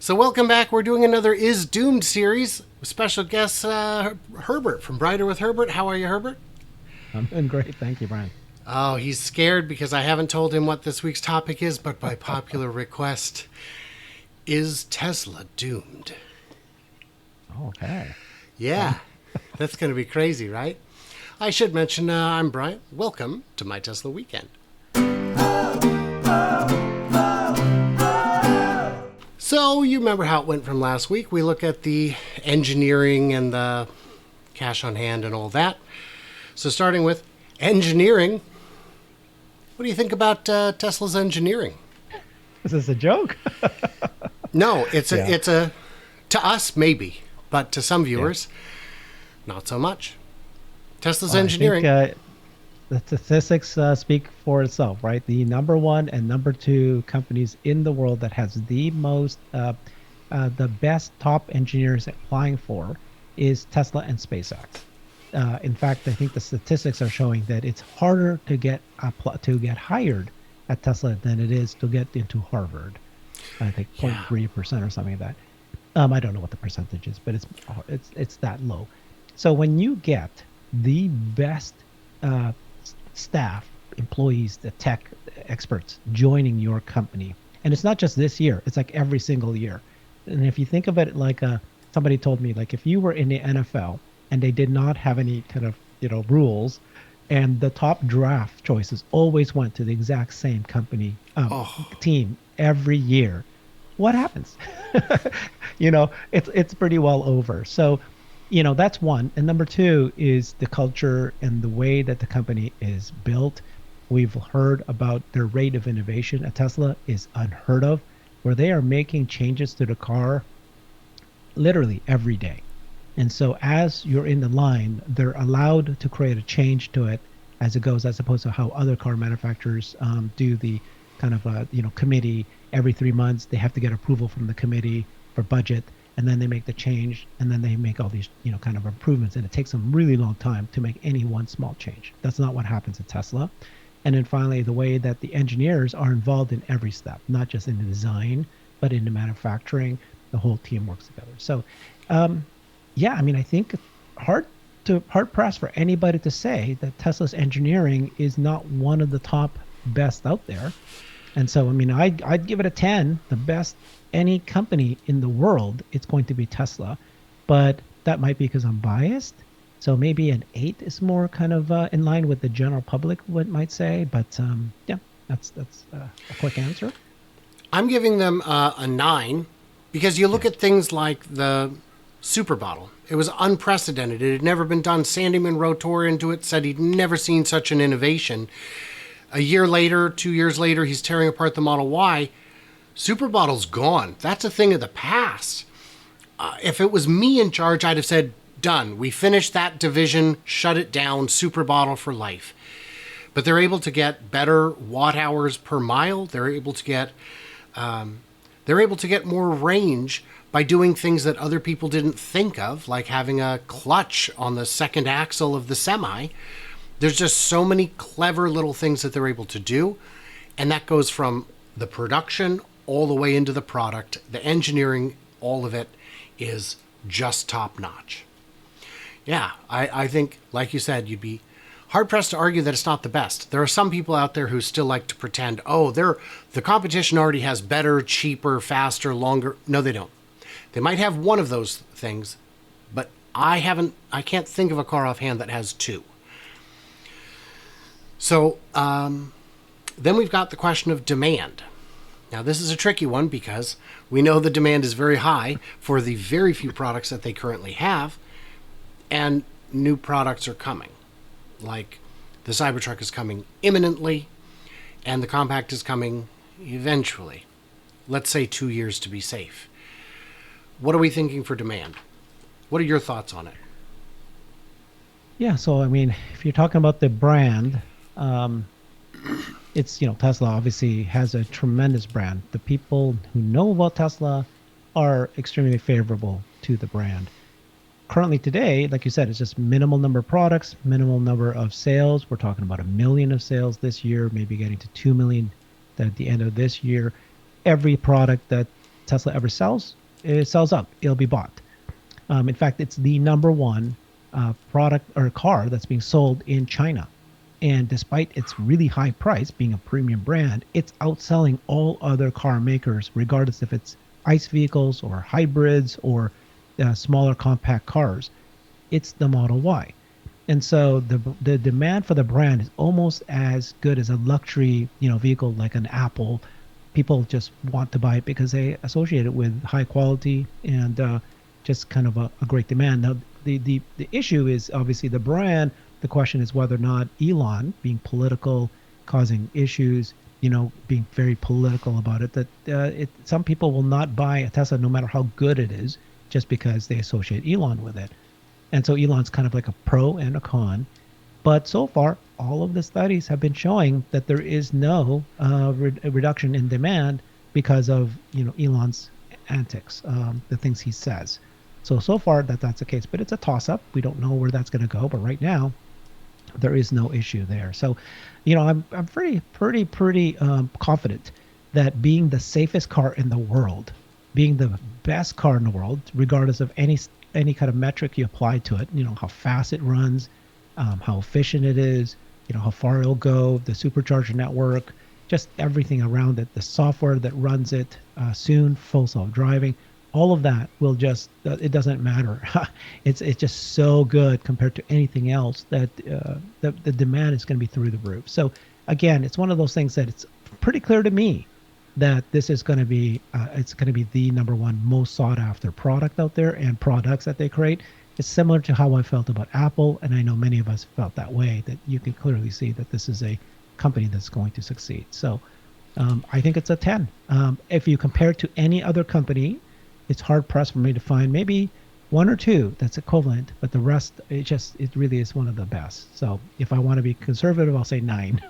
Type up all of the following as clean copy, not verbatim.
So welcome back. We're doing another Is Doomed series with special guest Herbert from Brighter with Herbert. How are you, Herbert? I'm doing great. Thank you, Brian. Oh, he's scared because I haven't told him what this week's topic is, but by popular request, is Tesla doomed? Okay. Yeah, that's going to be crazy, right? I should mention I'm Brian. Welcome to my Tesla weekend. So you remember how it went from last week. We look at the engineering and the cash on hand and all that. So starting with engineering, what do you think about Tesla's engineering? Is this a joke? No, it's a, Yeah. it's a, to us maybe, but to some viewers, not so much. Tesla's Well, engineering. I think the statistics speak for itself, right? The number one and number two companies in the world that has the best top engineers applying for is Tesla and SpaceX. In fact, I think the statistics are showing that it's harder to get hired at Tesla than it is to get into Harvard. I think Yeah. 0.3% or something like that. I don't know what the percentage is, but it's that low. So when you get the best staff, employees, the tech experts joining your company, and it's not just this year; it's like every single year. And if you think of it like somebody told me, like if you were in the NFL and they did not have any kind of rules, and the top draft choices always went to the exact same company Oh, team every year, what happens? It's pretty well over. So, that's one. And number two is the culture and the way that the company is built. We've heard about their rate of innovation at Tesla is unheard of, where they are making changes to the car literally every day. And so as you're in the line, they're allowed to create a change to it as it goes, as opposed to how other car manufacturers do the kind of committee every 3 months. They have to get approval from the committee for budget, and then they make the change, and then they make all these kind of improvements, and it takes them really long time to make any one small change. That's not what happens at Tesla. And then finally, the way that the engineers are involved in every step, not just in the design, but in the manufacturing, the whole team works together. So yeah, I mean, I think hard pressed for anybody to say that Tesla's engineering is not one of the top best out there. And so, I mean, I'd give it a 10. The best any company in the world, it's going to be Tesla. But that might be because I'm biased. So maybe an 8 is more kind of in line with the general public what might say. But yeah, that's a quick answer. I'm giving them a 9 because you look Yeah. at things like the super bottle. It was unprecedented. It had never been done. Sandy Munro tore into it, said he'd never seen such an innovation. A year later, 2 years later, he's tearing apart the Model Y. Super bottle's gone. That's a thing of the past. If it was me in charge, I'd have said, done. We finished that division, shut it down, super bottle for life. But they're able to get better watt hours per mile. They're able to get more range by doing things that other people didn't think of, like having a clutch on the second axle of the semi. There's just so many clever little things that they're able to do. And that goes from the production all the way into the product. The engineering, all of it is just top notch. Yeah, I think, like you said, you'd be hard pressed to argue that it's not the best. There are some people out there who still like to pretend, oh, the competition already has better, cheaper, faster, longer. No, they don't. They might have one of those things, but I can't think of a car offhand that has two. So then we've got the question of demand. Now, this is a tricky one because we know the demand is very high for the very few products that they currently have, and new products are coming. Like the Cybertruck is coming imminently, and the Compact is coming eventually. Let's say 2 years to be safe. What are we thinking for demand? What are your thoughts on it? Yeah, so I mean, if you're talking about the brand, um, it's Tesla obviously has a tremendous brand. The people who know about Tesla are extremely favorable to the brand. Currently today, like you said, it's just minimal number of products, minimal number of sales. We're talking about 1 million of sales this year, maybe getting to 2 million at the end of this year. Every product that Tesla ever sells, it sells up. It'll be bought. In fact, it's the number one product or car that's being sold in China. And despite its really high price, being a premium brand, it's outselling all other car makers, regardless if it's ICE vehicles or hybrids or smaller compact cars. It's the Model Y. And so the demand for the brand is almost as good as a luxury, vehicle like an Apple. People just want to buy it because they associate it with high quality and just kind of a great demand. Now, the issue is obviously the brand. The question is whether or not Elon, being political, causing issues, being very political about it, that some people will not buy a Tesla no matter how good it is, just because they associate Elon with it. And so Elon's kind of like a pro and a con. But so far, all of the studies have been showing that there is no reduction in demand because of Elon's antics, the things he says. So far that's the case, but it's a toss-up. We don't know where that's going to go, but right now there is no issue there. So, I'm pretty confident that being the safest car in the world, being the best car in the world, regardless of any kind of metric you apply to it, how fast it runs, how efficient it is, how far it'll go, the supercharger network, just everything around it, the software that runs it, soon full self-driving, all of that will just, it doesn't matter. It's just so good compared to anything else that the demand is going to be through the roof. So again, it's one of those things that it's pretty clear to me that this is going to be it's going to be the number one most sought after product out there, and products that they create. It's similar to how I felt about Apple, and I know many of us felt that way, that you can clearly see that this is a company that's going to succeed. So I think it's a 10. If you compare it to any other company, it's hard pressed for me to find maybe one or two that's equivalent, but the rest, it really is one of the best. So if I want to be conservative, I'll say 9.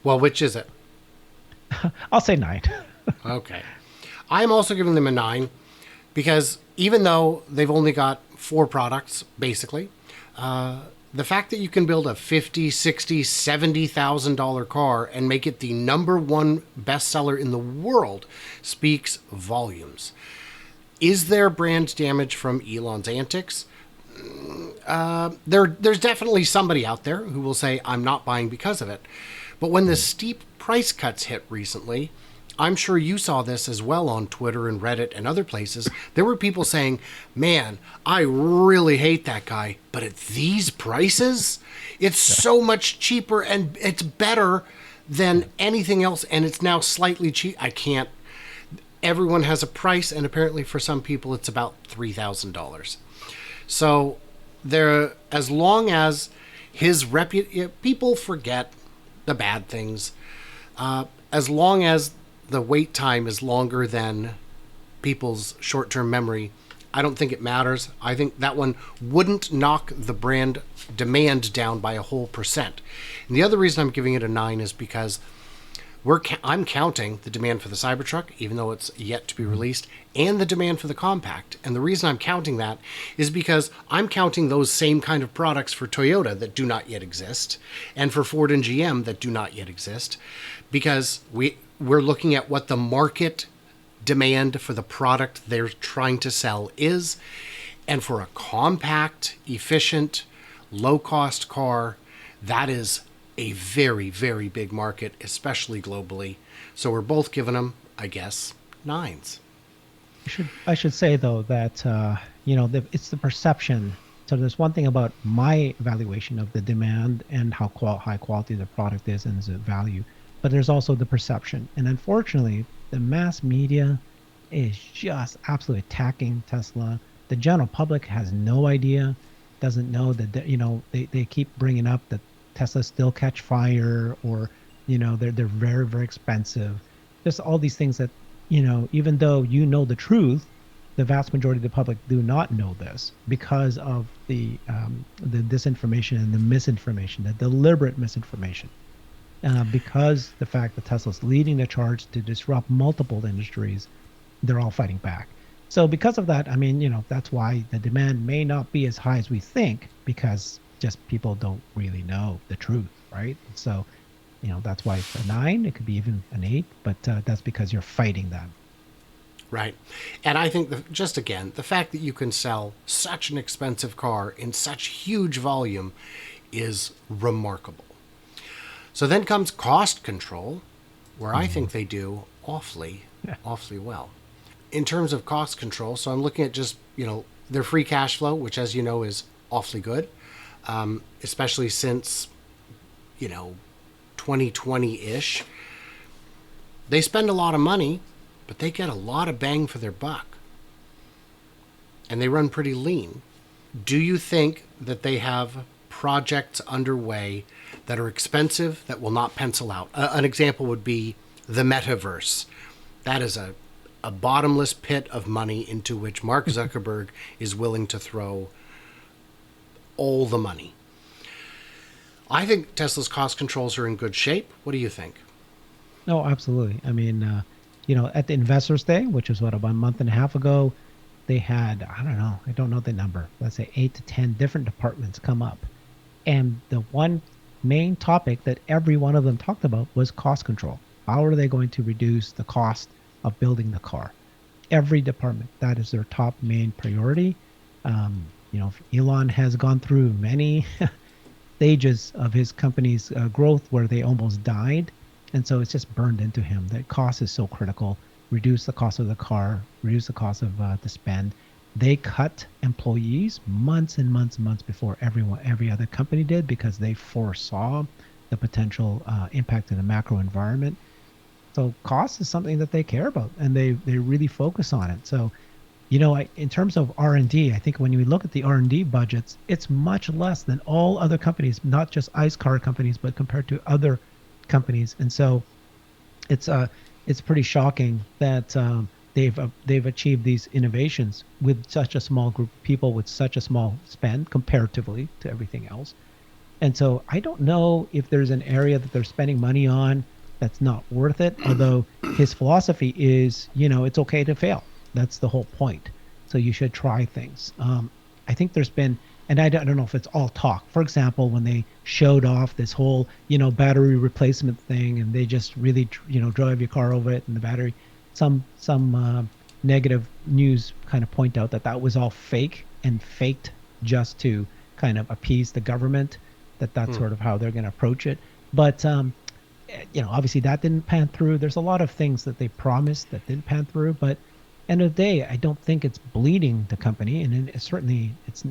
Well, which is it? I'll say 9. Okay. I'm also giving them a 9 because even though they've only got 4 products, basically, the fact that you can build a $50, $60, $70,000 car and make it the number one bestseller in the world speaks volumes. Is there brand damage from Elon's antics? There's definitely somebody out there who will say, I'm not buying because of it. But when the steep price cuts hit recently, I'm sure you saw this as well on Twitter and Reddit and other places. There were people saying, man, I really hate that guy, but at these prices, it's so much cheaper and it's better than anything else. And it's now slightly cheap. I can't. Everyone has a price, and apparently for some people it's about $3,000. So there, as long as his people forget the bad things. As long as the wait time is longer than people's short-term memory, I don't think it matters. I think that one wouldn't knock the brand demand down by a whole percent. And the other reason I'm giving it a 9 is because I'm counting the demand for the Cybertruck, even though it's yet to be released, and the demand for the Compact. And the reason I'm counting that is because I'm counting those same kind of products for Toyota that do not yet exist, and for Ford and GM that do not yet exist, because we're looking at what the market demand for the product they're trying to sell is. And for a compact, efficient, low-cost car, that is a very, very big market, especially globally. So we're both giving them, I guess, 9s. I should say though that it's the perception. So there's one thing about my evaluation of the demand and how high quality the product is and its value, but there's also the perception. And unfortunately, the mass media is just absolutely attacking Tesla. The general public has no idea, doesn't know that they keep bringing up that Teslas still catch fire, or they're very, very expensive. Just all these things that even though the truth, the vast majority of the public do not know this because of the disinformation and the misinformation, the deliberate misinformation. Because the fact that Tesla's leading the charge to disrupt multiple industries, they're all fighting back. So because of that, that's why the demand may not be as high as we think, because just people don't really know the truth, right? So, that's why it's a 9. It could be even an 8, but that's because you're fighting that. Right. And I think just again, the fact that you can sell such an expensive car in such huge volume is remarkable. So then comes cost control, where I think they do awfully, Yeah. awfully well. In terms of cost control, so I'm looking at just, their free cash flow, which, as you know, is awfully good, especially since, 2020-ish. They spend a lot of money, but they get a lot of bang for their buck. And they run pretty lean. Do you think that they have projects underway that are expensive that will not pencil out? An example would be the metaverse. That is a bottomless pit of money into which Mark Zuckerberg is willing to throw all the money. I think Tesla's cost controls are in good shape. What do you think? No, absolutely. I mean, at the Investors Day, which was what, about a month and a half ago, they had, I don't know, I don't know the number, let's say 8 to 10 different departments come up. And the one main topic that every one of them talked about was cost control. How are they going to reduce the cost of building the car? Every department, that is their top main priority. Elon has gone through many stages of his company's growth where they almost died. And so it's just burned into him that cost is so critical. Reduce the cost of the car, reduce the cost of the spend. They cut employees months and months and months before every other company did, because they foresaw the potential impact in the macro environment. So cost is something that they care about, and they really focus on it. So, in terms of R&D, I think when you look at the R&D budgets, it's much less than all other companies, not just ICE car companies, but compared to other companies. And so it's pretty shocking that they've achieved these innovations with such a small group of people, with such a small spend comparatively to everything else. And so I don't know if there's an area that they're spending money on that's not worth it. Although his philosophy is, it's okay to fail. That's the whole point. So you should try things. I think there's been, and I don't know if it's all talk. For example, when they showed off this whole, battery replacement thing, and they just really, drive your car over it and the battery, some negative news kind of point out that was all fake and faked just to kind of appease the government, that's sort of how they're going to approach it. But, obviously that didn't pan through. There's a lot of things that they promised that didn't pan through, but end of the day, I don't think it's bleeding the company, and certainly it's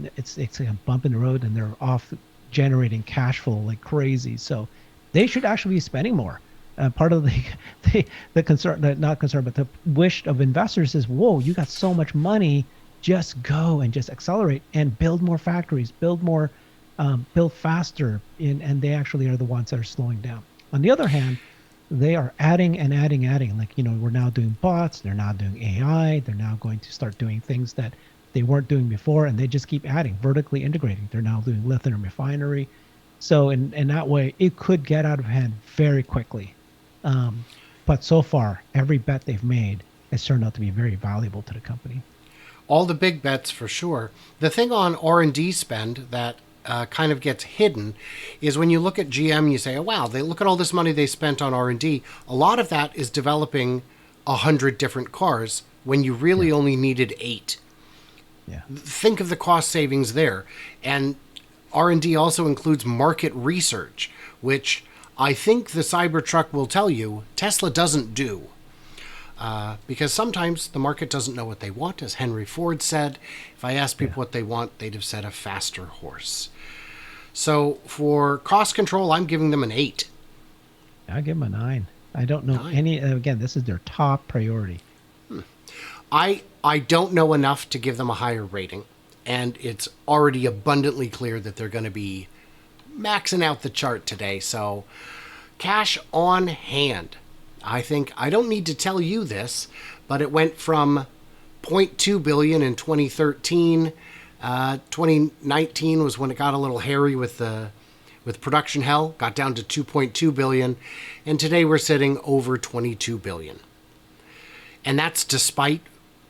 a bump in the road, and they're off generating cash flow like crazy. So they should actually be spending more. Part of the concern, not concern, but the wish of investors is, whoa, you got so much money, just go and just accelerate and build more factories, build more, build faster, and they actually are the ones that are slowing down. On the other hand, they are adding and adding. Like, we're now doing bots, they're now doing AI, they're now going to start doing things that they weren't doing before, and they just keep adding, vertically integrating. They're now doing lithium refinery. So in that way, it could get out of hand very quickly. But so far, every bet they've made has turned out to be very valuable to the company. All the big bets for sure. The thing on R&D spend that kind of gets hidden is when you look at GM, you say, oh, wow, they look at all this money they spent on R&D. A lot of that is developing 100 different cars when you really only needed 8. Yeah. Think of the cost savings there. And R&D also includes market research, which I think the Cybertruck will tell you Tesla doesn't do. Because sometimes the market doesn't know what they want. As Henry Ford said, if I asked people what they want, they'd have said a faster horse. So for cost control, I'm giving them an 8. I give them a 9. I don't know any, again, this is their top priority. I don't know enough to give them a higher rating. And it's already abundantly clear that they're going to be maxing out the chart today. So cash on hand. I think I don't need to tell you this, but it went from 0.2 billion in 2013. 2019 was when it got a little hairy with production hell, got down to 2.2 billion, and today we're sitting over 22 billion. And that's despite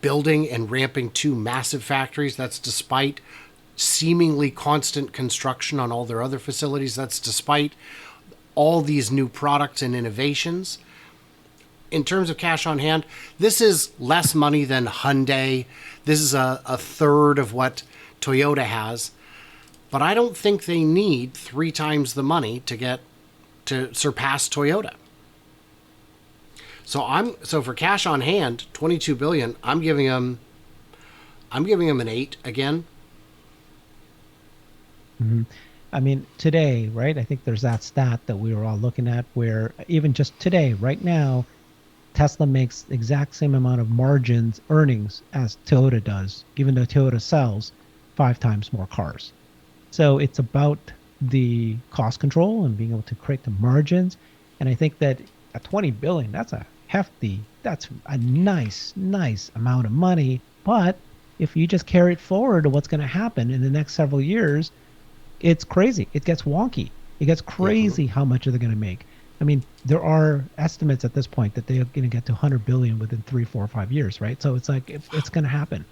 building and ramping 2 massive factories. That's despite seemingly constant construction on all their other facilities. That's despite all these new products and innovations. in terms of cash on hand, this is less money than Hyundai. This is a third of what Toyota has. But I don't think they need 3 times the money to surpass Toyota. So for cash on hand, 22 billion, I'm giving them an 8 again. Mhm. I mean, today, right? I think there's that stat that we were all looking at where even just today, right now, Tesla makes the exact same amount of margins, earnings as Toyota does, even though Toyota sells 5 times more cars. So it's about the cost control and being able to create the margins. And I think that at 20 billion, that's a nice amount of money. But if you just carry it forward to what's going to happen in the next several years, it's crazy. It gets wonky. It gets crazy how much are they going to make. I mean, there are estimates at this point that they're going to get to 100 billion within 3, 4, 5 years, right? So it's like it's going to happen.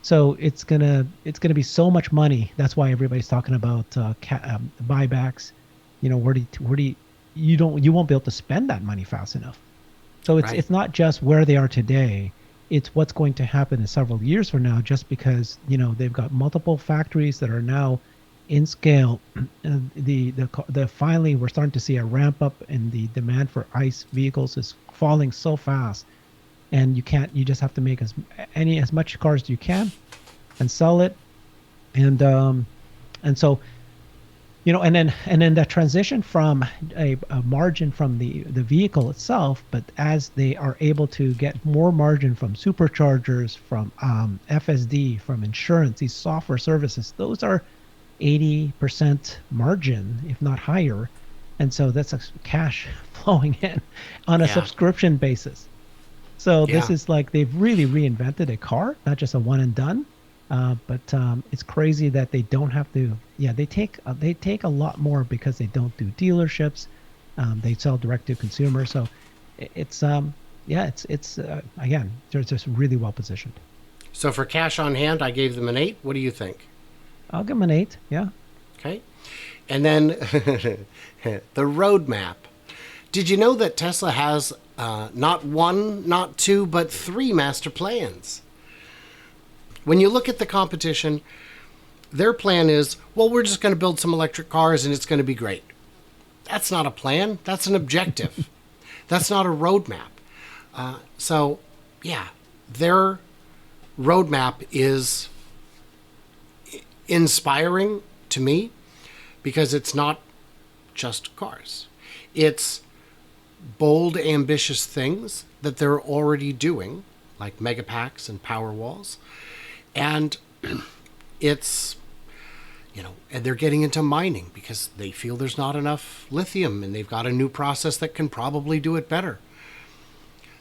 So it's gonna be so much money. That's why everybody's talking about buybacks. Where do you won't be able to spend that money fast enough. So it's Right. it's not just where they are today. It's what's going to happen in several years from now. Just because they've got multiple factories that are now in scale. And the finally we're starting to see a ramp up in the demand for ICE vehicles is falling so fast, and you just have to make as much cars as you can and sell it. And so and then that transition from a margin from the vehicle itself, but as they are able to get more margin from superchargers, from FSD, from insurance, these software services, those are 80% margin, if not higher. And so that's cash flowing in on a Yeah. subscription basis. So this Yeah. is like they've really reinvented a car, not just a one and done. But it's crazy that they don't have to. Yeah, they take a lot more because they don't do dealerships. They sell direct to consumer. So it's yeah, it's again, they're just really well positioned. So for cash on hand, I gave them an 8. What do you think? I'll give them an 8. Yeah. Okay. And then the roadmap. Did you know that Tesla has not one, not two, but 3 master plans? When you look at the competition, their plan is, well, we're just going to build some electric cars and it's going to be great. That's not a plan. That's an objective. That's not a roadmap. So, yeah, their roadmap is inspiring to me because it's not just cars. It's bold, ambitious things that they're already doing, like megapacks and power walls. And it's, and they're getting into mining because they feel there's not enough lithium and they've got a new process that can probably do it better.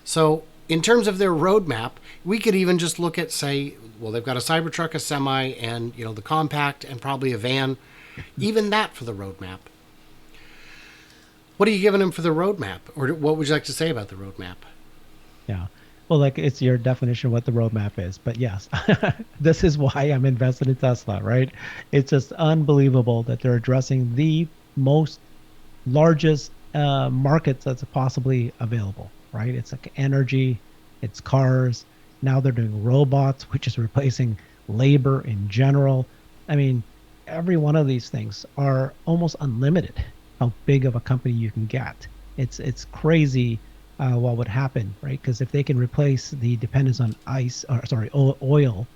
So, in terms of their roadmap, we could even just look at, say, well, they've got a Cybertruck, a semi, and, the compact, and probably a van. Even that for the roadmap. What are you giving them for the roadmap? Or what would you like to say about the roadmap? Yeah. Well, like it's your definition of what the roadmap is. But yes, this is why I'm invested in Tesla, right? It's just unbelievable that they're addressing the most largest markets that's possibly available, right? It's like energy, it's cars. Now they're doing robots, which is replacing labor in general. I mean, every one of these things are almost unlimited how big of a company you can get. It's crazy what would happen, right? Because if they can replace the dependence on oil,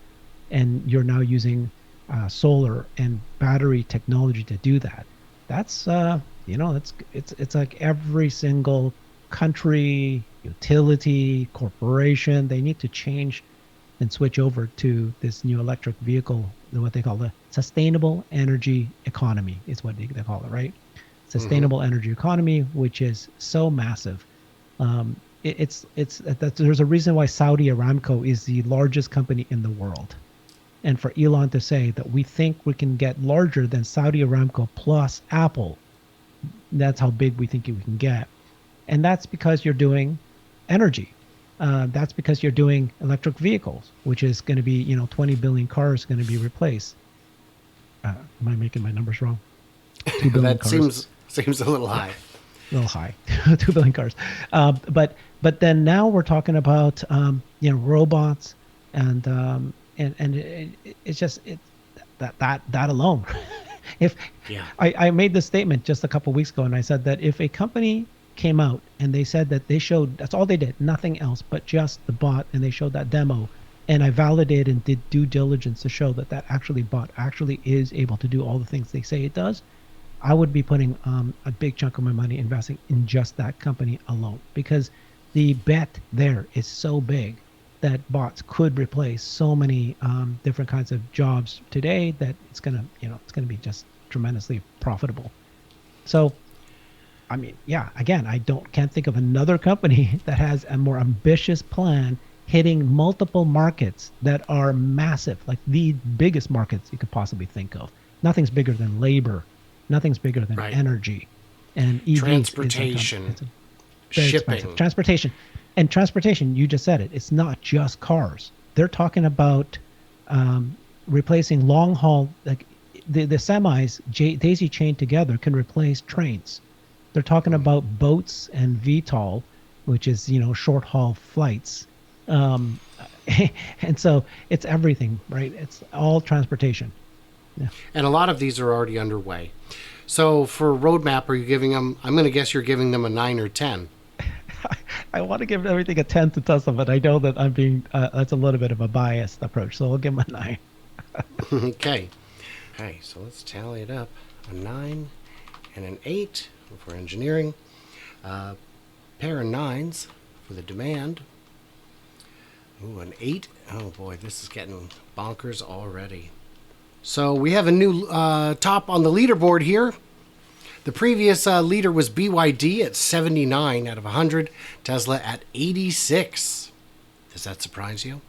and you're now using solar and battery technology to do that, that's it's like every single country, utility, corporation, they need to change and switch over to this new electric vehicle, what they call the sustainable energy economy is what they call it, right? Sustainable energy economy, which is so massive. There's a reason why Saudi Aramco is the largest company in the world. And for Elon to say that we think we can get larger than Saudi Aramco plus Apple, that's how big we think we can get. And that's because you're doing energy. That's because you're doing electric vehicles, which is going to be, 20 billion cars going to be replaced. Am I making my numbers wrong? 2 billion That cars. seems a little high. A little high, 2 billion cars. But then now we're talking about robots and it's just that alone. If Yeah. I made this statement just a couple of weeks ago, and I said that if a company came out and they said that they showed, that's all they did, nothing else but just the bot, and they showed that demo, and I validated and did due diligence to show that that actually bot actually is able to do all the things they say it does, I would be putting a big chunk of my money investing in just that company alone, because the bet there is so big that bots could replace so many different kinds of jobs today that it's gonna be just tremendously profitable. So, I mean, yeah, again, can't think of another company that has a more ambitious plan hitting multiple markets that are massive, like the biggest markets you could possibly think of. Nothing's bigger than labor. Nothing's bigger than Right. energy. And EVs Transportation, it's a very expensive. shipping. Transportation, you just said it. It's not just cars. They're talking about replacing long haul, like the semis daisy chained together can replace trains. They're talking about boats and VTOL, which is short haul flights. Um, and so it's everything, right? It's all transportation. Yeah. And a lot of these are already underway. So for roadmap, are you giving them, I'm going to guess you're giving them a 9 or 10. I want to give everything a 10 to Tesla, but I know that I'm being that's a little bit of a biased approach, so I'll give them a 9. Okay. Okay, so let's tally it up. A 9 and an 8 for engineering. Pair of 9s for the demand. Ooh, an 8. Oh boy, this is getting bonkers already. So we have a new top on the leaderboard here. The previous leader was BYD at 79 out of 100. Tesla at 86. Does that surprise you?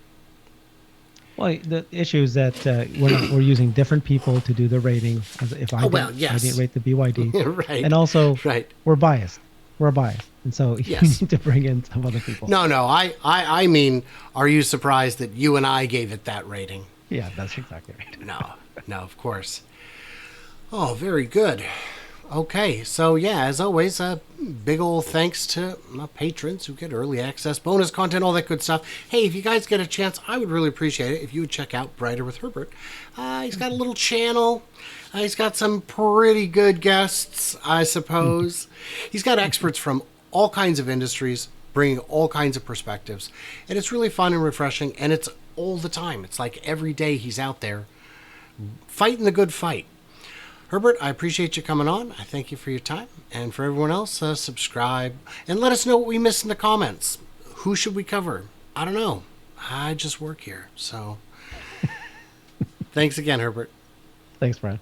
Well, the issue is that we're using different people to do the rating. If I yes. I didn't rate the BYD, Right. and also Right. we're biased. We're biased, and so Yes. you need to bring in some other people. No. I mean, are you surprised that you and I gave it that rating? Yeah, that's exactly right. No, of course. Oh, very good. Okay, so yeah, as always, a big old thanks to my patrons who get early access, bonus content, all that good stuff. Hey, if you guys get a chance, I would really appreciate it if you would check out Brighter with Herbert. He's got a little channel. He's got some pretty good guests, I suppose. He's got experts from all kinds of industries, bringing all kinds of perspectives. And it's really fun and refreshing, and it's all the time. It's like every day he's out there fighting the good fight. Herbert, I appreciate you coming on. I thank you for your time. And for everyone else, subscribe and let us know what we missed in the comments. Who should we cover? I don't know. I just work here. So thanks again, Herbert. Thanks, Brian.